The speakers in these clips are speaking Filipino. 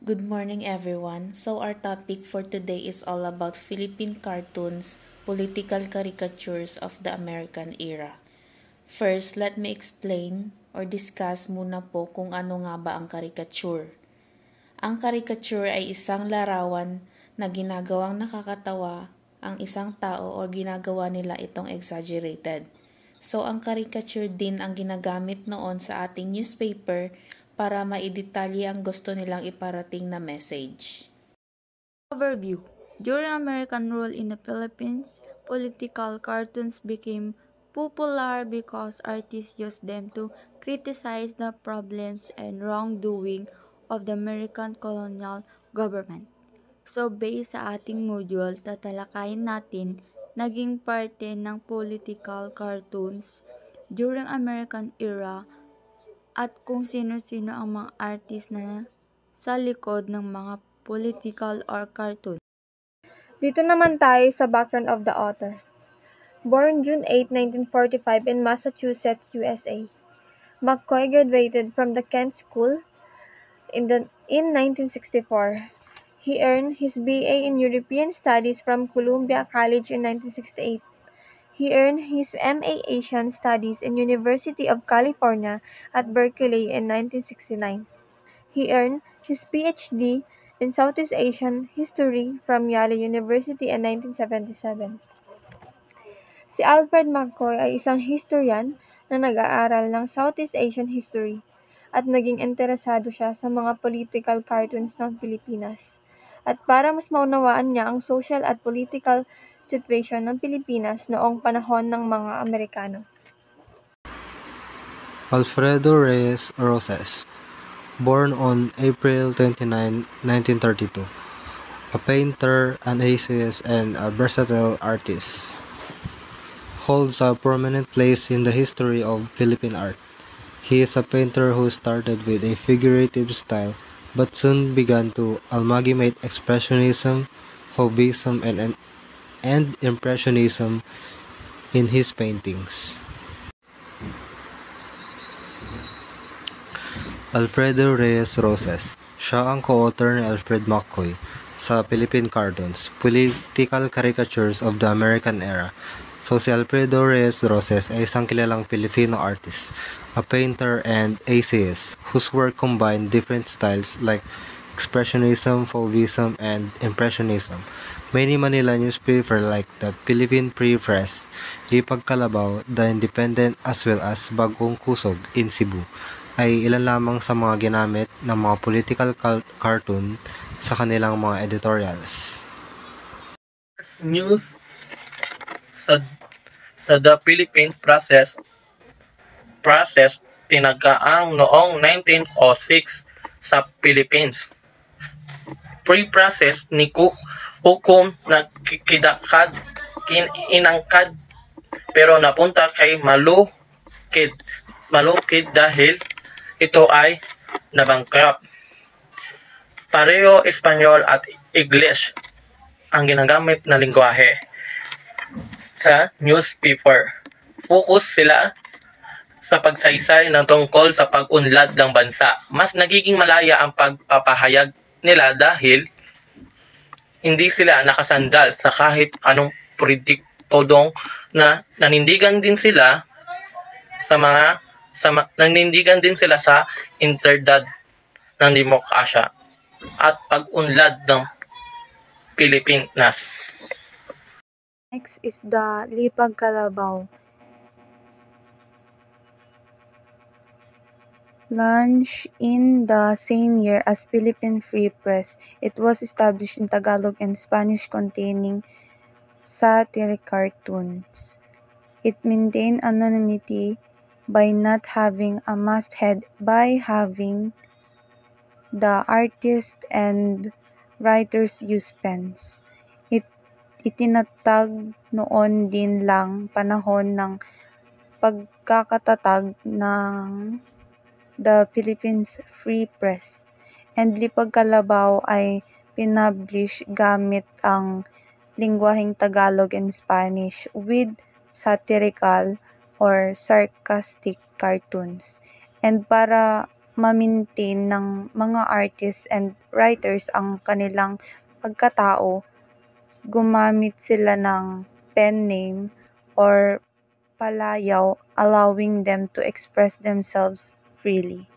Good morning, everyone. So, our topic for today is all about Philippine cartoons, political caricatures of the American era. First, let me explain or discuss muna po kung ano nga ba ang caricature. Ang caricature ay isang larawan na ginagawang nakakatawa ang isang tao o ginagawa nila itong exaggerated. So, ang caricature din ang ginagamit noon sa ating newspaper para maidetalye ang gusto nilang iparating na message. Overview. During American rule in the Philippines, political cartoons became popular because artists used them to criticize the problems and wrongdoing of the American colonial government. So based sa ating module, tatalakayin natin naging parte ng political cartoons during American era at kung sino-sino ang mga artist na sa likod ng mga political or cartoon. Dito naman tayo sa background of the author. Born June 8, 1945 in Massachusetts, USA, McCoy graduated from the Kent School in 1964. He earned his BA in European Studies from Columbia College in 1968. He earned his MA Asian Studies in University of California at Berkeley in 1969. He earned his PhD in Southeast Asian History from Yale University in 1977. Si Alfred McCoy ay isang historian na nag-aaral ng Southeast Asian History at naging interesado siya sa mga political cartoons ng Pilipinas. At para mas maunawaan niya ang social at political situation ng Pilipinas noong panahon ng mga Amerikano. Alfredo Reyes Roses, born on April 29, 1932, a painter, an essayist, and a versatile artist, holds a prominent place in the history of Philippine art. He is a painter who started with a figurative style but soon began to amalgamate expressionism, fauvism, and impressionism in his paintings. Alfredo Reyes Roses, siya ang co-author ni Alfred McCoy sa Philippine Cartoons, Political Caricatures of the American Era. So si Alfredo Reyes Roses ay isang kilalang Filipino artist, a painter and essayist whose work combined different styles like Expressionism, Fauvism, and Impressionism. Many Manila newspaper like the Philippine Free Press, Lipag Kalabaw, The Independent as well as Bagong Kusog in Cebu ay ilan lamang sa mga ginamit ng mga political cartoon sa kanilang mga editorials. News sa the Philippines process tinagaang noong 1906 sa Philippines. Pre-process ni hukom na kidakad inangkad pero napunta kay malukid dahil ito ay nabangkrap. Pareho Espanyol at English ang ginagamit na lingwahe sa newspaper. Focus sila sa pagsaysay ng tungkol sa pag-unlad ng bansa. Mas nagiging malaya ang pagpapahayag nila dahil hindi sila nakasandal sa kahit anong politikodong na nanindigan din sila sa interdad ng demokrasya at pag-unlad ng Pilipinas. Next is the Lipag Kalabaw. Launched in the same year as Philippine Free Press, it was established in Tagalog and Spanish containing satiric cartoons. It maintained anonymity by not having a masthead by having the artist and writers use pens. Itinatag noon din lang panahon ng pagkakatatag ng the Philippines Free Press, and Lipag Kalabaw ay pinablish gamit ang lingwaheng Tagalog and Spanish with satirical or sarcastic cartoons. And para ma-maintain ng mga artists and writers ang kanilang pagkatao, gumamit sila ng pen name or palayaw, allowing them to express themselves freely.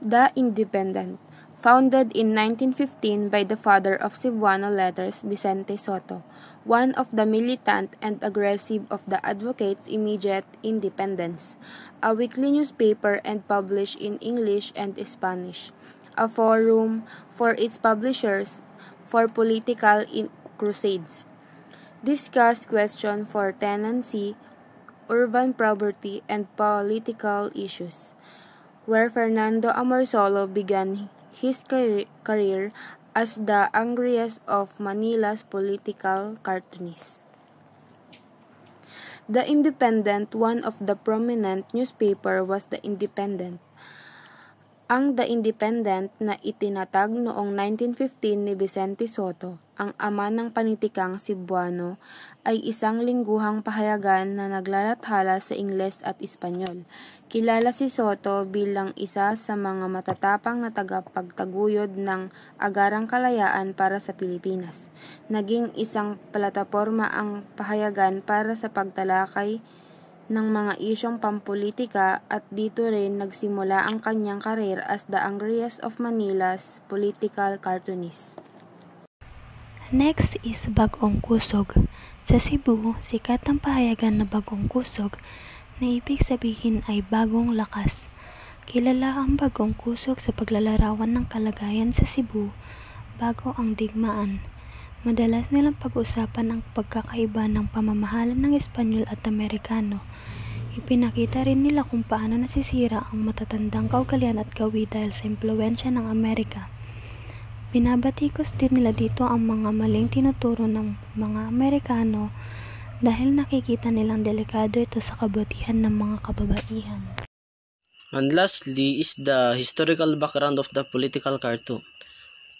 The Independent, founded in 1915 by the father of Cebuano letters, Vicente Soto, one of the militant and aggressive of the advocates' immediate independence, a weekly newspaper and published in English and Spanish, a forum for its publishers for political crusades, discussed questions for tenancy, urban poverty, and political issues, where Fernando Amorsolo began his career as the angriest of Manila's political cartoonists. The Independent, one of the prominent newspaper, was The Independent. Ang The Independent na itinatag noong 1915 ni Vicente Soto, ang ama ng panitikang Cebuano, ay isang lingguhang pahayagan na naglalathala sa Ingles at Espanyol. Kilala si Soto bilang isa sa mga matatapang na tagapagtaguyod ng agarang kalayaan para sa Pilipinas. Naging isang plataporma ang pahayagan para sa pagtalakay ng mga isyong pampolitika at dito rin nagsimula ang kanyang karir as the angriest of Manila's political cartoonist. Next is Bagong Kusog. Sa Cebu, sikat ang pahayagan na Bagong Kusog na ibig sabihin ay bagong lakas. Kilala ang Bagong Kusog sa paglalarawan ng kalagayan sa Cebu bago ang digmaan. Madalas nilang pag-usapan ang pagkakaiba ng pamamahala ng Espanyol at Amerikano. Ipinakita rin nila kung paano nasisira ang matatandang kaugalian at gawi dahil sa impluwensya ng Amerika. Binabatikos din nila dito ang mga maling tinuturo ng mga Amerikano dahil nakikita nilang delikado ito sa kabutihan ng mga kababaihan. And lastly is the historical background of the political cartoon.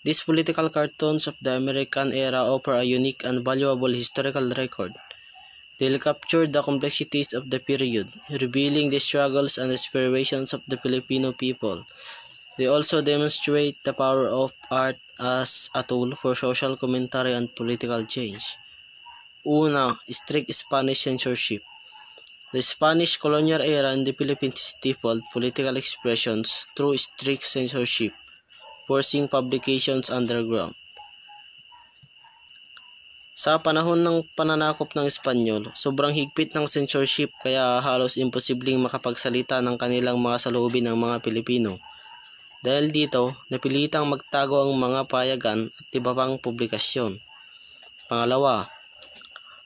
These political cartoons of the American era offer a unique and valuable historical record. They capture the complexities of the period, revealing the struggles and aspirations of the Filipino people. They also demonstrate the power of art as a tool for social commentary and political change. Una, strict Spanish censorship. The Spanish colonial era in the Philippines stifled political expressions through strict censorship, forcing publications underground. Sa panahon ng pananakop ng Espanyol, sobrang higpit ng censorship kaya halos imposibleng makapagsalita ng kanilang mga saloobin ng mga Pilipino. Dahil dito, napilitang magtago ang mga payagan at iba pang publikasyon. Pangalawa,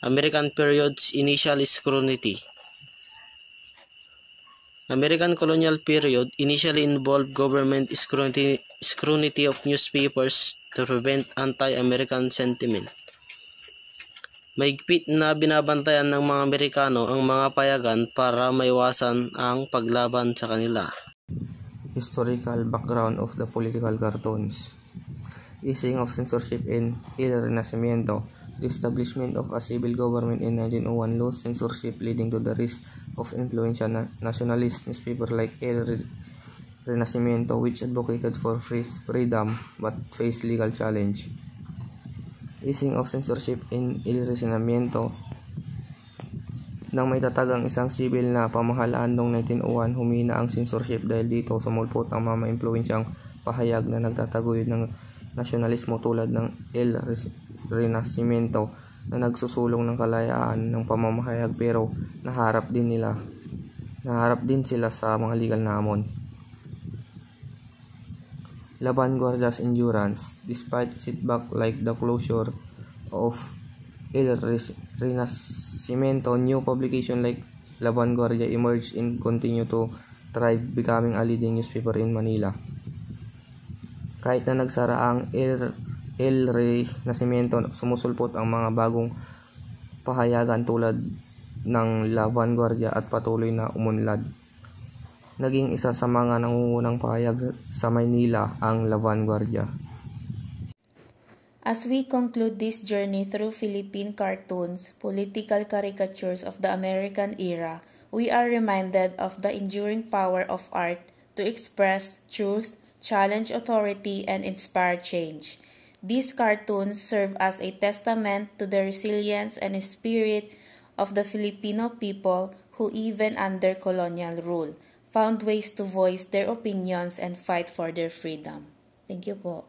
American Period's initial scrutiny. American colonial period initially involved government scrutiny of newspapers to prevent anti-American sentiment. Mahigpit na binabantayan ng mga Amerikano ang mga payagan para maiwasan ang paglaban sa kanila. Historical background of the political cartoons. Easing of censorship in El Renacimiento. The establishment of a civil government in 1901 lost censorship, leading to the rise of influential nationalist newspapers like El Renacimiento, which advocated for freedom but faced legal challenge. Easing of censorship in El Renacimiento. Nang may tatag ang isang sibil na pamahalaan noong 1901, humina ang censorship dahil dito sumulpot ang mga impluwensyang pahayag na nagtataguyod ng nasyonalismo tulad ng El Renacimiento na nagsusulong ng kalayaan ng pamamahayag, pero naharap din sila sa mga legal na hamon. Laban Guardia's endurance. Despite setback like the closure of El Renacimiento, new publication like Laban Guardia emerged and continue to thrive, becoming a leading newspaper in Manila. Kahit na nagsara ang El Renacimiento, sumusulpot ang mga bagong pahayagan tulad ng Laban Guardia at patuloy na umunlad. Naging isa sa mga nangungunang pahayag sa Maynila ang Laban Guardia. As we conclude this journey through Philippine cartoons, political caricatures of the American era, we are reminded of the enduring power of art, to express truth, challenge authority, and inspire change. These cartoons serve as a testament to the resilience and spirit of the Filipino people who, even under colonial rule, found ways to voice their opinions and fight for their freedom. Thank you po.